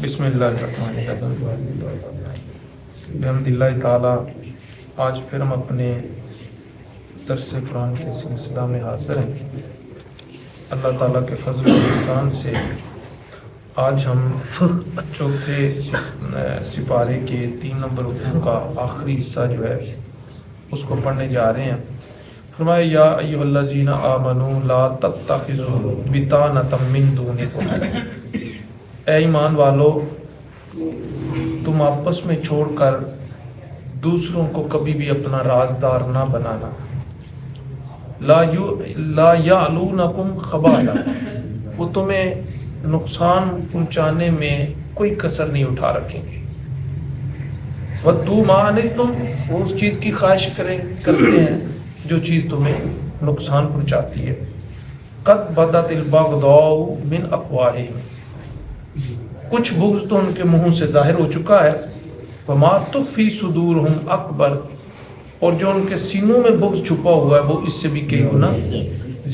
بسم اللہ الرحمن الرحیم بحمداللہ تعالی آج پھر ہم اپنے درس قرآن کے سلسلہ میں حاضر ہیں۔ اللہ تعالیٰ کے فضل و احسان سے آج ہم چوتھے سپارے کے 3 نمبر رکوع کا آخری حصہ جو ہے اس کو پڑھنے جا رہے ہیں۔ فرمایا یا ایھا الذین آمنوا لا تتخذوا بطانۃ من دونکم، اے ایمان والو تم آپس میں چھوڑ کر دوسروں کو کبھی بھی اپنا رازدار نہ بنانا۔ لا یعلونکم خبالا، وہ تمہیں نقصان پہنچانے میں کوئی کسر نہیں اٹھا رکھیں گے۔ وَدُّوا مَا عَنِتُّمْ، وہ اس چیز کی خواہش کرتے ہیں جو چیز تمہیں نقصان پہنچاتی ہے۔ قَدْ بَدَتِ الْبَغْضَاءُ مِنْ أَفْوَاهِهِمْ، کچھ بغض تو ان کے منہوں سے ظاہر ہو چکا ہے۔ وَمَا تُخْفِي صُدُورُهُمْ أَكْبَرُ، اور جو ان کے سینوں میں بغض چھپا ہوا ہے وہ اس سے بھی کئی گنا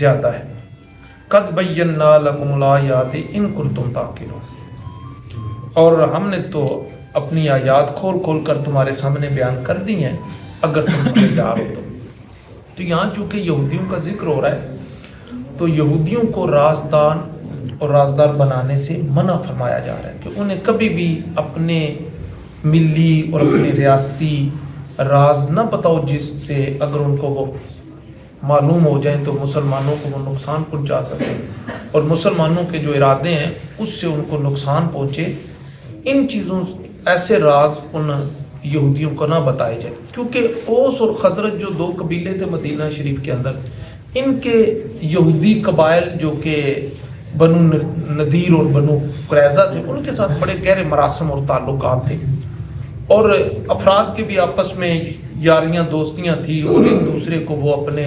زیادہ ہے۔ قَدْ بَيَّنَّا لَكُمُ الْآيَاتِ إِن كُنتُمْ تَعْقِلُونَ، اور ہم نے تو اپنی آیات کھول کھول کر تمہارے سامنے بیان کر دی ہیں اگر تم سمجھدار ہو تو یہاں چونکہ یہودیوں کا ذکر ہو رہا ہے تو یہودیوں کو رازدار اور رازدار بنانے سے منع فرمایا جا رہا ہے کہ انہیں کبھی بھی اپنے ملی اور اپنے ریاستی راز نہ بتاؤ جس سے اگر ان کو وہ معلوم ہو جائیں تو مسلمانوں کو وہ نقصان پہنچا سکیں اور مسلمانوں کے جو ارادے ہیں اس سے ان کو نقصان پہنچے۔ ان چیزوں ایسے راز ان یہودیوں کو نہ بتائے جائے، کیونکہ اوس اور خزرج جو 2 قبیلے تھے مدینہ شریف کے اندر، ان کے یہودی قبائل جو کہ بنو نذیر اور بنو قریظہ تھے ان کے ساتھ بڑے گہرے مراسم اور تعلقات تھے اور افراد کے بھی آپس میں یاریاں دوستیاں تھیں اور ایک دوسرے کو وہ اپنے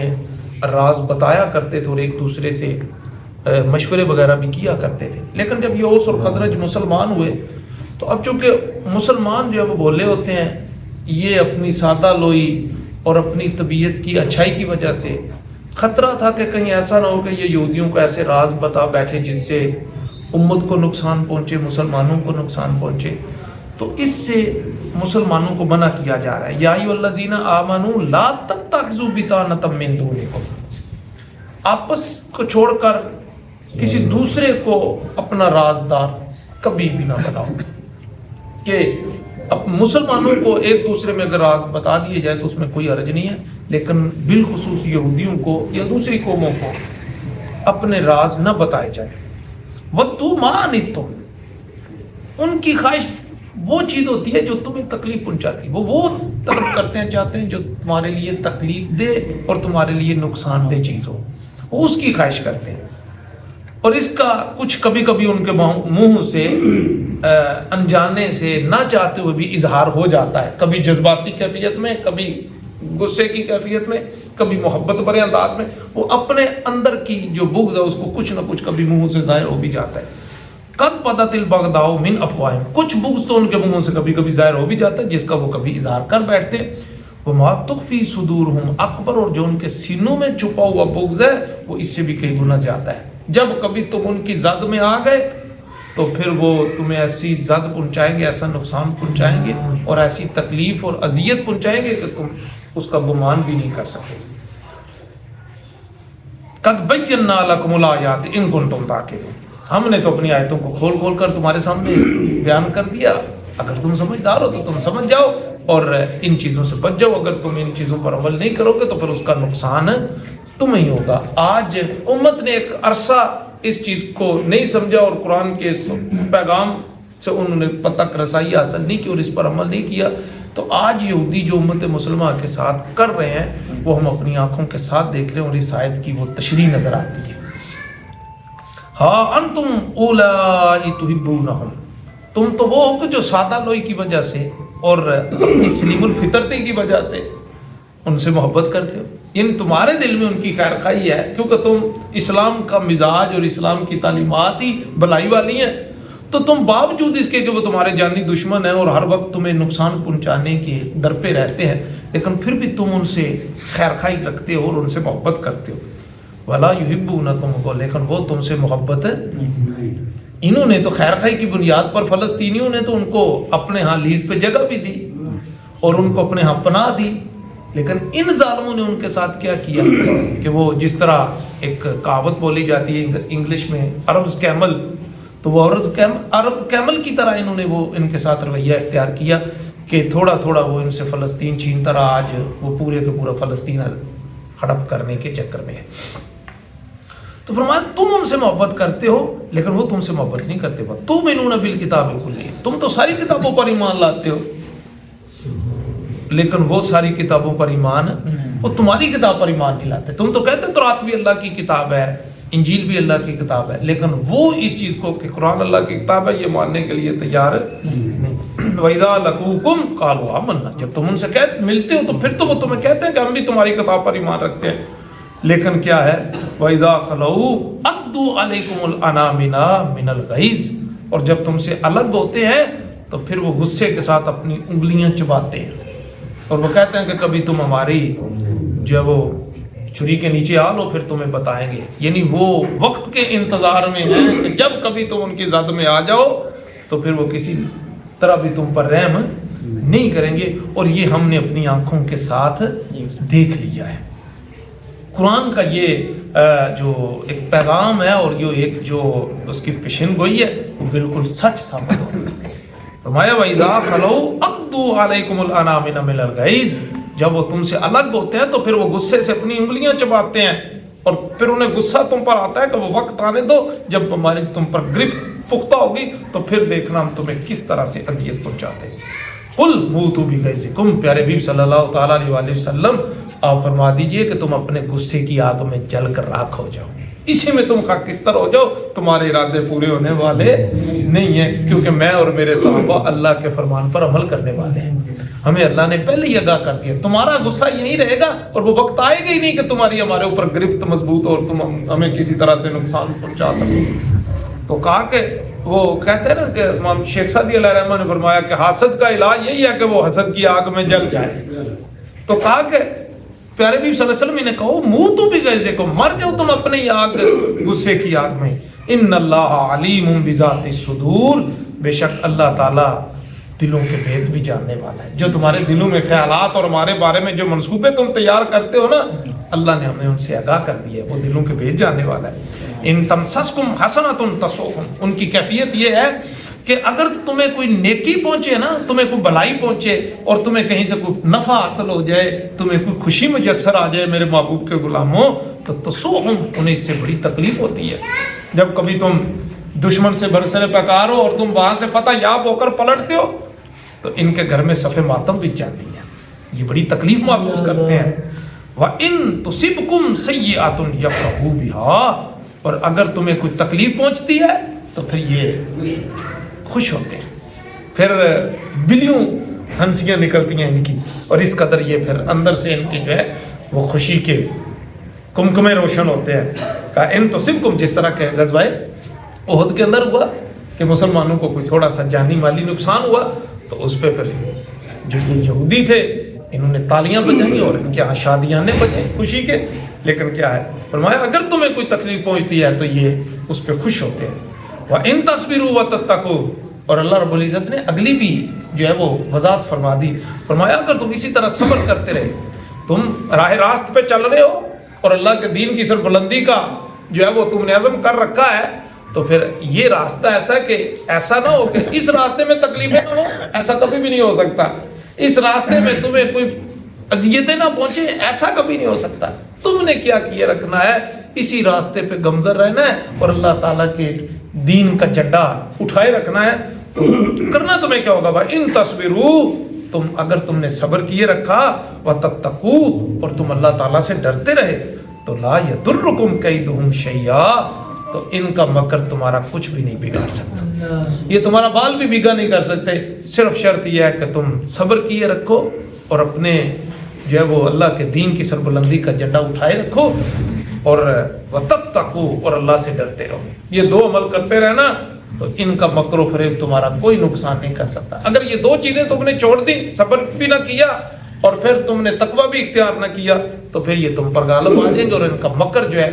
راز بتایا کرتے تھے اور ایک دوسرے سے مشورے وغیرہ بھی کیا کرتے تھے۔ لیکن جب یہ اوس اور خزرج مسلمان ہوئے تو اب چونکہ مسلمان جو ہے وہ بھولے ہوتے ہیں، یہ اپنی سادہ لوئی اور اپنی طبیعت کی اچھائی کی وجہ سے خطرہ تھا کہ کہیں ایسا نہ ہو کہ یہ یہودیوں کو ایسے راز بتا بیٹھے جس سے امت کو نقصان پہنچے، مسلمانوں کو نقصان پہنچے، تو اس سے مسلمانوں کو منع کیا جا رہا ہے۔ یا ایھا الذین آمنوا لا تتخذوا بطانۃ من دونکم، آپس کو چھوڑ کر کسی دوسرے کو اپنا رازدار کبھی بھی نہ بناؤ، کہ اب مسلمانوں کو ایک دوسرے میں اگر راز بتا دیے جائے تو اس میں کوئی حرج نہیں ہے، لیکن بالخصوص یہودیوں کو یا دوسری قوموں کو اپنے راز نہ بتائے جائیں۔ وَدُّوا مَا عَنِتُّمْ، ان کی خواہش وہ چیز ہوتی ہے جو تمہیں تکلیف پہنچاتی ہے، وہ طلب کرتے ہیں، چاہتے ہیں جو تمہارے لیے تکلیف دے اور تمہارے لیے نقصان دہ چیز ہو، وہ اس کی خواہش کرتے ہیں۔ اور اس کا کچھ کبھی کبھی ان کے منہ سے انجانے سے نہ چاہتے ہوئے بھی اظہار ہو جاتا ہے، کبھی جذباتی کیفیت میں، کبھی غصے کی کیفیت میں، کبھی محبت بھرے انداز میں، وہ اپنے اندر کی جو بغض ہے اس کو کچھ نہ کچھ کبھی منہ سے ظاہر ہو بھی جاتا ہے۔ قد بدت البغضاء من افواہہم، کچھ بغض تو ان کے منہوں سے کبھی کبھی ظاہر ہو بھی جاتا ہے جس کا وہ کبھی اظہار کر بیٹھتے ہیں۔ وما تخفی صدورہم اکبر، اور جو ان کے سینوں میں چھپا ہوا بغض ہے وہ اس سے بھی کئی گنا زیادہ ہے۔ جب کبھی تم ان کی زد میں آ گئے تو پھر وہ تمہیں ایسی زد پہنچائیں گے، ایسا نقصان پہنچائیں گے اور ایسی تکلیف اور اذیت پہنچائیں گے کہ تم اس کا گمان بھی نہیں کر سکتے۔ قد بینا لکم الآیات ان کنتم تعقلون، ہم نے تو اپنی آیتوں کو کھول کھول کر تمہارے سامنے بیان کر دیا، اگر تم سمجھدار ہو تو تم سمجھ جاؤ اور ان چیزوں سے بچ جاؤ، اگر تم ان چیزوں پر عمل نہیں کرو گے تو پھر اس کا نقصان تمہیں ہی ہوگا۔ آج امت نے ایک عرصہ اس چیز کو نہیں سمجھا اور قرآن کے اس پیغام سے انہوں نے تک رسائی حاصل نہیں کی اور اس پر عمل نہیں کیا، تو آج یہودی جو امت مسلمہ کے ساتھ کر رہے ہیں وہ ہم اپنی آنکھوں کے ساتھ دیکھ رہے ہیں اور اس آیت کی وہ تشریح نظر آتی ہے۔ ہاں انتم اولائی تحبونہم، تم تو وہ ہو کہ جو سادہ لوئی کی وجہ سے اور اپنی سلیم الفطرتی کی وجہ سے ان سے محبت کرتے ہو، یعنی تمہارے دل میں ان کی خیر خواہی ہے کیونکہ تم اسلام کا مزاج اور اسلام کی تعلیمات ہی بھلائی والی ہیں، تو تم باوجود اس کے کہ وہ تمہارے جانی دشمن ہیں اور ہر وقت تمہیں نقصان پہنچانے کے در پہ رہتے ہیں، لیکن پھر بھی تم ان سے خیر خواہی رکھتے ہو اور ان سے محبت کرتے ہو۔ وَلَا يُحِبُّونَكُمْ، لیکن وہ تم سے محبت انہوں نے تو خیر خواہی کی بنیاد پر فلسطینیوں نے تو ان کو اپنے ہاں لیز پہ جگہ بھی دی اور ان کو اپنے ہاں پناہ دی، لیکن ان ظالموں نے ان کے ساتھ کیا کیا کہ وہ جس طرح ایک کہاوت بولی جاتی ہے انگلش میں عربز کیمل، تو وہ عرب کیمل کی طرح انہوں نے وہ ان کے ساتھ رویہ اختیار کیا کہ تھوڑا تھوڑا وہ ان سے فلسطین چھینتا رہا، آج وہ پورے کے پورا فلسطین ہڑپ کرنے کے چکر میں ہے۔ تو فرمایا تم ان سے محبت کرتے ہو لیکن وہ تم سے محبت نہیں کرتے، تؤمنون بالکتاب کلہ، تم تو ساری کتابوں پر ایمان لاتے ہو لیکن وہ ساری کتابوں پر ایمان، وہ تمہاری کتاب پر ایمان نہیں لاتے۔ تم تو کہتے تورات بھی اللہ کی کتاب ہے، انجیل بھی اللہ کی کتاب ہے، لیکن وہ اس چیز کو کہ قرآن اللہ کی کتاب ہے یہ ماننے کے لیے تیار نہیں۔ وَإِذَا لَقُوكُمْ قَالُوا آمَنَّا، جب تم ان سے ملتے ہو تو پھر تو وہ تمہیں کہتے ہیں کہ ہم بھی تمہاری کتاب پر ایمان رکھتے ہیں، لیکن کیا ہے وَإِذَا خَلَوْا عَضُّوا عَلَيْكُمُ الْأَنَامِلَ مِنَ الْغَيْظِ، اور جب تم سے الگ ہوتے ہیں تو پھر وہ غصے کے ساتھ اپنی انگلیاں چباتے ہیں اور وہ کہتے ہیں کہ کبھی تم ہماری جو ہے وہ چھری کے نیچے آ لو پھر تمہیں بتائیں گے، یعنی وہ وقت کے انتظار میں ہیں کہ جب کبھی تم ان کی زد میں آ جاؤ تو پھر وہ کسی طرح بھی تم پر رحم نہیں کریں گے، اور یہ ہم نے اپنی آنکھوں کے ساتھ دیکھ لیا ہے۔ قرآن کا یہ جو ایک پیغام ہے اور یہ ایک جو اس کی پیشن گوئی ہے وہ بالکل سچ ثابت ہو گئی۔ فرمایا وَإِذَا خَلَوْا عَضُّوا عَلَيْكُمُ الْأَنَامِلَ مِنَ الْغَيْظِ، جب وہ تم سے الگ ہوتے ہیں تو پھر وہ غصے سے اپنی انگلیاں چباتے ہیں اور پھر انہیں غصہ تم پر آتا ہے کہ وہ وقت آنے دو جب ہماری تم پر گرفت پختہ ہوگی تو پھر دیکھنا ہم تمہیں کس طرح سے اذیت پہنچاتے ہیں۔ قُلْ مُوتُوا بِغَيْظِكُمْ، پیارے حبیب صلی اللہ تعالیٰ علیہ وسلم آپ فرما دیجئے کہ تم اپنے غصے کی آگ میں جل کر راکھ ہو جاؤ، اسی میں تم خاکستر ہو جاؤ، تمہارے ارادے پورے ہونے والے نہیں ہیں، کیونکہ میں اور میرے صحابہ اللہ کے فرمان پر عمل کرنے والے ہیں۔ ہمیں اللہ نے پہلے ہی آگاہ کر دیا تمہارا غصہ یہی رہے گا اور وہ وقت آئے گا ہی نہیں کہ تمہاری ہمارے اوپر گرفت مضبوط اور تم ہمیں کسی طرح سے نقصان پہنچا سکو۔ تو کہا کہ وہ کہتے ہیں نا کہ امام شیخ سعدی علیہ رحمہ نے فرمایا کہ حسد کا علاج یہی ہے کہ وہ حسد کی آگ میں جل جائے۔ تو کہا کہ پیارے نبی صلی اللہ علیہ وسلم نے کہو موتوا بغیظکم، مر جاؤ تم اپنے آگ غصے کی آگ میں۔ ان اللہ علیم بذات الصدور، بے شک اللہ تعالی دلوں کے بھید بھی جاننے والا ہے، جو تمہارے دلوں میں خیالات اور ہمارے بارے میں جو منصوبے تم تیار کرتے ہو نا اللہ نے ہمیں ان سے آگاہ کر دیا ہے، وہ دلوں کے بھید جاننے والا ہے۔ ان تمسسکم حسنۃ تسؤہم، ان کی کیفیت یہ ہے کہ اگر تمہیں کوئی نیکی پہنچے نا، تمہیں کوئی بھلائی پہنچے اور تمہیں کہیں سے کوئی نفع حاصل ہو جائے، تمہیں کوئی خوشی میسر آ جائے میرے محبوب کے غلاموں، تو تسؤہم، انہیں اس سے بڑی تکلیف ہوتی ہے۔ جب کبھی تم دشمن سے برسر پیکار ہو اور تم وہاں سے فتح یاب ہو کر پلٹتے ہو تو ان کے گھر میں صف ماتم بچ جاتی ہے، یہ بڑی تکلیف محسوس کرتے ہیں۔ وَإِن تُصِبْكُمْ سَيِّئَةٌ يَفْرَحُوا بِهَا، اور اگر تمہیں کوئی تکلیف پہنچتی ہے تو پھر یہ خوش ہوتے ہیں، پھر بلیوں ہنسیاں نکلتی ہیں ان کی، اور اس قدر یہ پھر اندر سے ان کی جو ہے وہ خوشی کے کمکمے روشن ہوتے ہیں۔ کہا ان تصبکم، جس طرح کہ غزوہ احد کے اندر ہوا کہ مسلمانوں کو کوئی تھوڑا سا جانی مالی نقصان ہوا تو اس پہ پھر جو یہ یہودی تھے انہوں نے تالیاں بجائیں اور ان کے یہاں شادیاں نے بجائیں خوشی کے، لیکن کیا ہے فرمایا اگر تمہیں کوئی تکلیف پہنچتی ہے تو یہ اس پہ خوش ہوتے ہیں۔ وَإِن تَصْبِرُوا وَتَتَّقُوا، اور اللہ رب العزت نے اگلی بھی جو ہے وہ وضاحت فرما دی، فرمایا اگر تم اسی طرح صبر کرتے رہے، تم راہ راست پہ چل رہے ہو اور اللہ کے دین کی سربلندی کا جو ہے وہ تم نے عزم کر رکھا ہے، تو پھر یہ راستہ ایسا کہ ایسا نہ ہو کہ اس راستے میں تکلیفیں نہ ہو، ایسا کبھی بھی نہیں ہو سکتا، اس راستے میں تمہیں کوئی اذیتیں نہ پہنچے، ایسا کبھی نہیں ہو سکتا۔ تم نے کیا کیے رکھنا ہے، اسی راستے پہ گمزر رہنا ہے اور اللہ تعالیٰ کے دین کا جھنڈا اٹھائے رکھنا ہے۔ کرنا تمہیں کیا ہوگا بھائی، ان تصبروا، تم اگر تم نے صبر کیے رکھا، وتتقوا، اور تم اللہ تعالیٰ سے ڈرتے رہے، تو لا یضرکم کیدہم شیئا، تو ان کا مکر تمہارا کچھ بھی نہیں بگاڑ سکتا، یہ تمہارا بال بھی بگا نہیں کر سکتے، صرف شرط یہ ہے کہ تم صبر کیے رکھو اور اپنے جو ہے وہ اللہ کے دین کی سربلندی کا جھنڈا اٹھائے رکھو، اور وتتقوا، اور اللہ سے ڈرتے رہو۔ یہ دو عمل کرتے رہنا تو ان کا مکر و فریب تمہارا کوئی نقصان نہیں کر سکتا۔ اگر یہ دو چیزیں تم نے چھوڑ دی، صبر بھی نہ کیا اور پھر تم نے تقوی بھی اختیار نہ کیا، تو پھر یہ تم پر غالب آ جائیں گے اور ان کا مکر جو ہے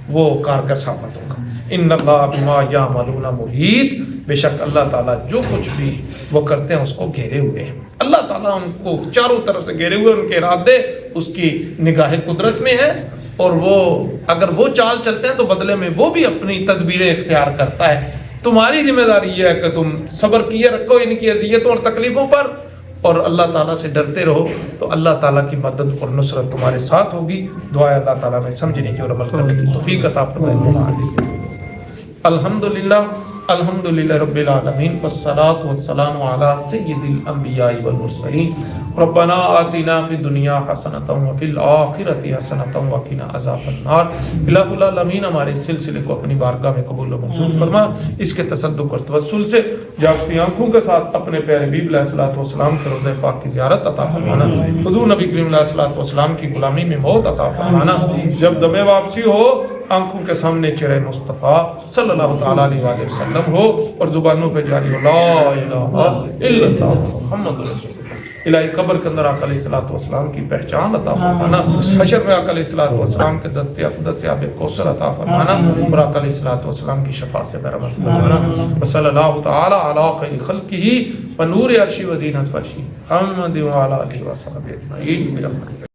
وہ کارگر ثابت ہوگا۔ ان اللہ بما یعملون محیط، بے شک اللہ تعالیٰ جو کچھ بھی وہ کرتے ہیں اس کو گھیرے ہوئے ہیں. اللہ تعالیٰ ان کو چاروں طرف سے گھیرے ہوئے، ان کے ارادے اس کی نگاہ قدرت میں ہیں، اور وہ اگر وہ چال چلتے ہیں تو بدلے میں وہ بھی اپنی تدبیریں اختیار کرتا ہے. تمہاری ذمہ داری یہ ہے کہ تم صبر کیے رکھو ان کی اذیتوں اور تکلیفوں پر، اور اللہ تعالیٰ سے ڈرتے رہو، تو اللہ تعالیٰ کی مدد اور نصرت تمہارے ساتھ ہوگی. دعا اللہ تعالیٰ میں سمجھنے کی اور عمل کرنے کی توفیق عطا فرمائے. الحمدللہ الحمدللہ رب العالمین، والصلاة والسلام علی سید الانبیاء والمرسلین. ربنا آتنا فی الدنیا حسنۃ وفی الآخرۃ حسنۃ وقنا عذاب النار. الہ العالمین ہمارے سلسلے کو اپنی بارگاہ میں قبول و منظور فرما. اس کے تصدق اور توسل سے جاگتی آنکھوں کے ساتھ اپنے پیارے حبیب علیہ الصلوۃ والسلام کے روضہ پاک کی زیارت عطا فرمانا. حضور نبی کریم علیہ الصلوۃ والسلام کی غلامی میں موت عطا فرمانا. جب دم واپسی ہو آنکھوں کے سامنے چہرہ مصطفیٰ صلی اللہ تعالیٰ علیہ وآلہ وسلم ہو، اور زبانوں پہ جاری ہو لا الہ الا اللہ محمد رسول اللہ. الہی قبر کے اندر آقا علیہ الصلوۃ والسلام کی پہچان عطا فرمانا. حشر میں آقا علیہ الصلوۃ والسلام کے دستیاب کوثر عطا فرمانا، اور آقا علیہ الصلوۃ والسلام کی شفاعت سے برحمت فرمانا. وصلی اللہ تعالیٰ علی خیر خلقہ ونور عرشہ وزینت فرشہ محمد وعلی آلہ وصحبہ اجمعین برحمتک.